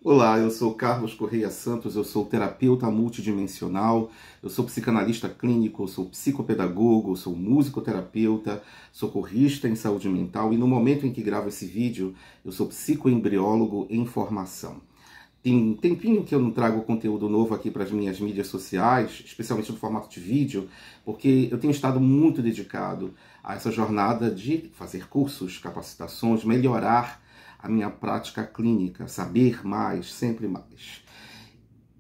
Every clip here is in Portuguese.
Olá, eu sou Carlos Correia Santos, eu sou terapeuta multidimensional, eu sou psicanalista clínico, eu sou psicopedagogo, eu sou musicoterapeuta, socorrista em saúde mental e no momento em que gravo esse vídeo, eu sou psicoembriólogo em formação. Tem um tempinho que eu não trago conteúdo novo aqui para as minhas mídias sociais, especialmente no formato de vídeo, porque eu tenho estado muito dedicado a essa jornada de fazer cursos, capacitações, melhorar a minha prática clínica, saber mais, sempre mais.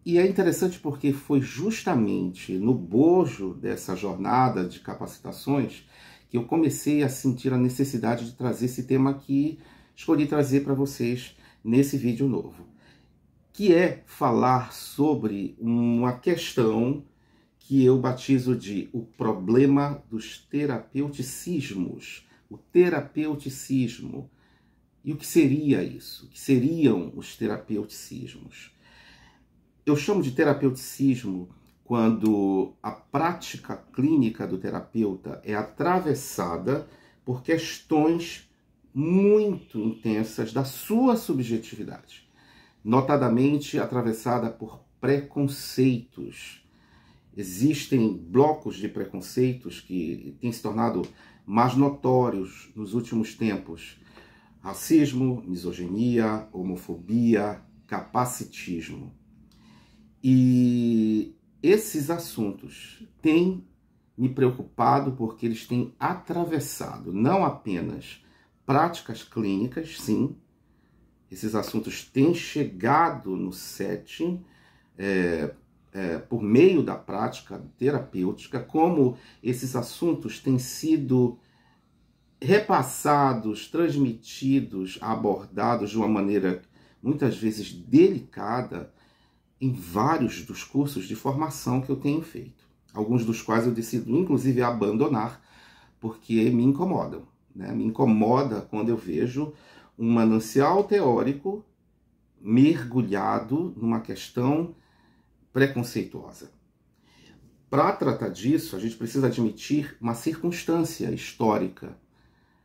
E é interessante porque foi justamente no bojo dessa jornada de capacitações que eu comecei a sentir a necessidade de trazer esse tema que escolhi trazer para vocês nesse vídeo novo, que é falar sobre uma questão que eu batizo de o problema dos terapeuticismos, o terapeuticismo. E o que seria isso? O que seriam os terapeuticismos? Eu chamo de terapeuticismo quando a prática clínica do terapeuta é atravessada por questões muito intensas da sua subjetividade, notadamente atravessada por preconceitos. Existem blocos de preconceitos que têm se tornado mais notórios nos últimos tempos. Racismo, misoginia, homofobia, capacitismo. E esses assuntos têm me preocupado porque eles têm atravessado não apenas práticas clínicas, sim, esses assuntos têm chegado no setting por meio da prática terapêutica, como esses assuntos têm sido repassados, transmitidos, abordados de uma maneira muitas vezes delicada em vários dos cursos de formação que eu tenho feito. Alguns dos quais eu decido, inclusive, abandonar, porque me incomodam, né? Me incomoda quando eu vejo um manancial teórico mergulhado numa questão preconceituosa. Para tratar disso, a gente precisa admitir uma circunstância histórica.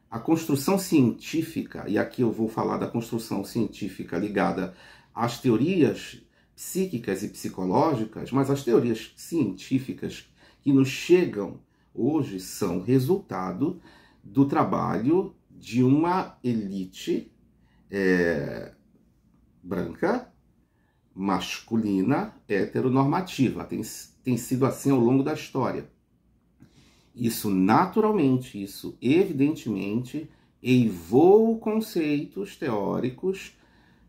A construção científica, e aqui eu vou falar da construção científica ligada às teorias psíquicas e psicológicas, mas as teorias científicas que nos chegam hoje são resultado do trabalho de uma elite branca, masculina, heteronormativa. Tem sido assim ao longo da história. Isso naturalmente, isso evidentemente, eivou conceitos teóricos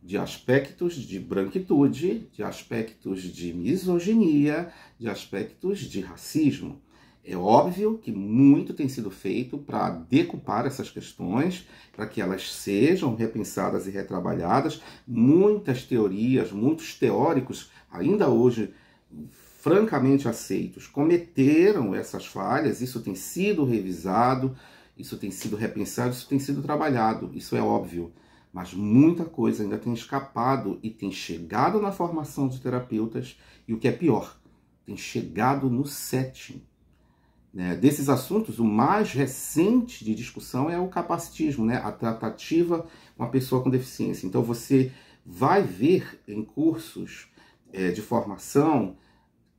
de aspectos de branquitude, de aspectos de misoginia, de aspectos de racismo. É óbvio que muito tem sido feito para decupar essas questões, para que elas sejam repensadas e retrabalhadas. Muitas teorias, muitos teóricos, ainda hoje francamente aceitos, cometeram essas falhas. Isso tem sido revisado, isso tem sido repensado, isso tem sido trabalhado, isso é óbvio. Mas muita coisa ainda tem escapado e tem chegado na formação de terapeutas, e o que é pior, tem chegado no setting. Desses assuntos, o mais recente de discussão é o capacitismo, né? A tratativa com a pessoa com deficiência. Então você vai ver em cursos de formação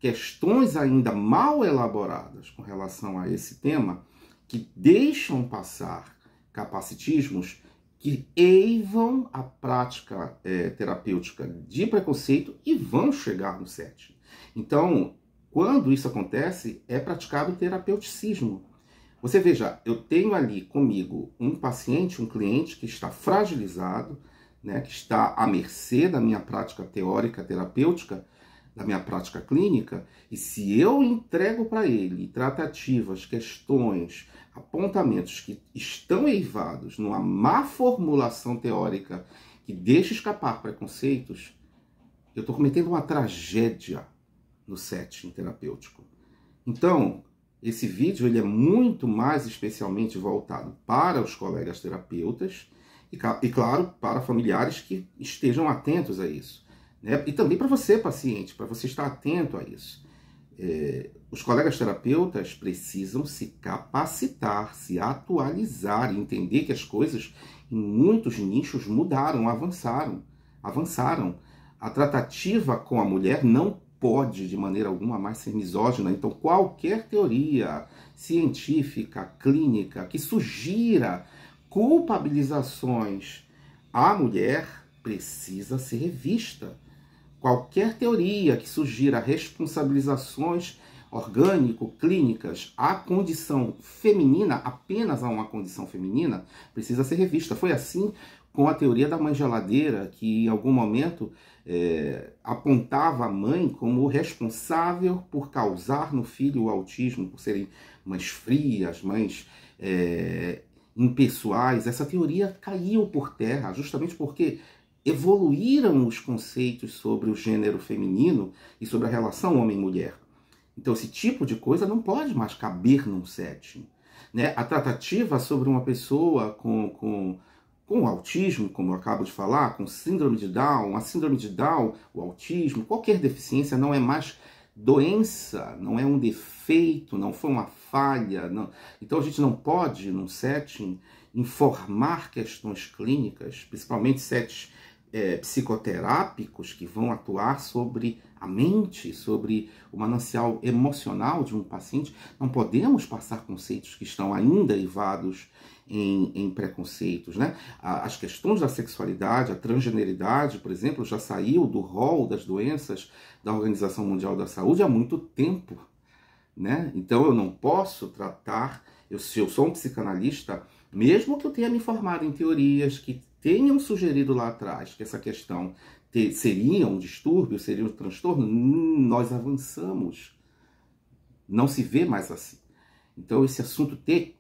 questões ainda mal elaboradas com relação a esse tema, que deixam passar capacitismos que eivam a prática terapêutica de preconceito e vão chegar no setting. Então, quando isso acontece, é praticado terapeuticismo. Você veja, eu tenho ali comigo um paciente, um cliente que está fragilizado, né, que está à mercê da minha prática teórica terapêutica, da minha prática clínica, e se eu entrego para ele tratativas, questões, apontamentos que estão eivados numa má formulação teórica que deixa escapar preconceitos, eu estou cometendo uma tragédia no setting terapêutico. Então, esse vídeo ele é muito mais especialmente voltado para os colegas terapeutas e claro, para familiares que estejam atentos a isso. E também para você, paciente, para você estar atento a isso. Os colegas terapeutas precisam se capacitar, se atualizar e entender que as coisas em muitos nichos mudaram, avançaram. A tratativa com a mulher não pode, de maneira alguma, mais ser misógina. Então, qualquer teoria científica, clínica, que sugira culpabilizações à mulher precisa ser revista. Qualquer teoria que sugira responsabilizações orgânico-clínicas à condição feminina, apenas a uma condição feminina, precisa ser revista. Foi assim com a teoria da mãe geladeira, que em algum momento apontava a mãe como responsável por causar no filho o autismo, por serem mães frias, mães impessoais. Essa teoria caiu por terra justamente porque evoluíram os conceitos sobre o gênero feminino e sobre a relação homem-mulher. Então esse tipo de coisa não pode mais caber num setting, né? A tratativa sobre uma pessoa com autismo, como eu acabo de falar, com síndrome de Down, a síndrome de Down, o autismo, qualquer deficiência não é mais doença, não é um defeito, não foi uma falha. Não. Então a gente não pode, num setting, informar questões clínicas, principalmente settings psicoterápicos que vão atuar sobre a mente, sobre o manancial emocional de um paciente. Não podemos passar conceitos que estão ainda eivados em preconceitos, né? As questões da sexualidade, a transgeneridade, por exemplo, já saiu do rol das doenças da Organização Mundial da Saúde há muito tempo, né? Então eu não posso tratar, se eu sou um psicanalista, mesmo que eu tenha me formado em teorias que tenham sugerido lá atrás que essa questão seria um distúrbio, seria um transtorno, nós avançamos. Não se vê mais assim. Então esse assunto tem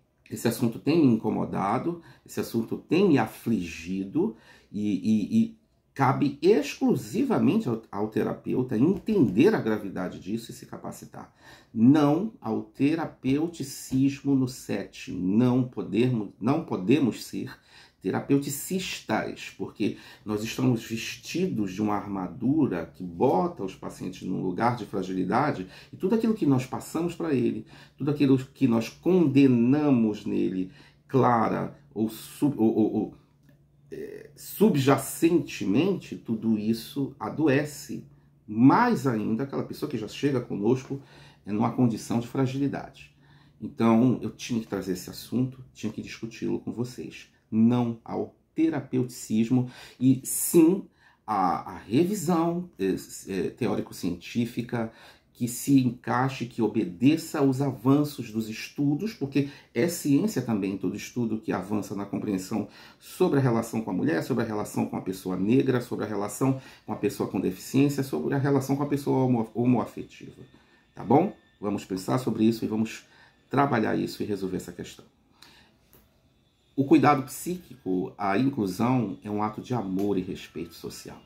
me incomodado, esse assunto tem me afligido e cabe exclusivamente ao terapeuta entender a gravidade disso e se capacitar. Não ao terapeuticismo no setting. Não podemos ser terapeuticistas, porque nós estamos vestidos de uma armadura que bota os pacientes num lugar de fragilidade e tudo aquilo que nós passamos para ele, tudo aquilo que nós condenamos nele, clara ou subjacentemente, tudo isso adoece. Mais ainda aquela pessoa que já chega conosco numa condição de fragilidade. Então, eu tinha que trazer esse assunto, tinha que discuti-lo com vocês. Não ao terapeuticismo e sim a revisão teórico-científica que se encaixe, que obedeça aos avanços dos estudos, porque é ciência também todo estudo que avança na compreensão sobre a relação com a mulher, sobre a relação com a pessoa negra, sobre a relação com a pessoa com deficiência, sobre a relação com a pessoa homoafetiva. Tá bom? Vamos pensar sobre isso e vamos trabalhar isso e resolver essa questão. O cuidado psíquico, a inclusão, é um ato de amor e respeito social.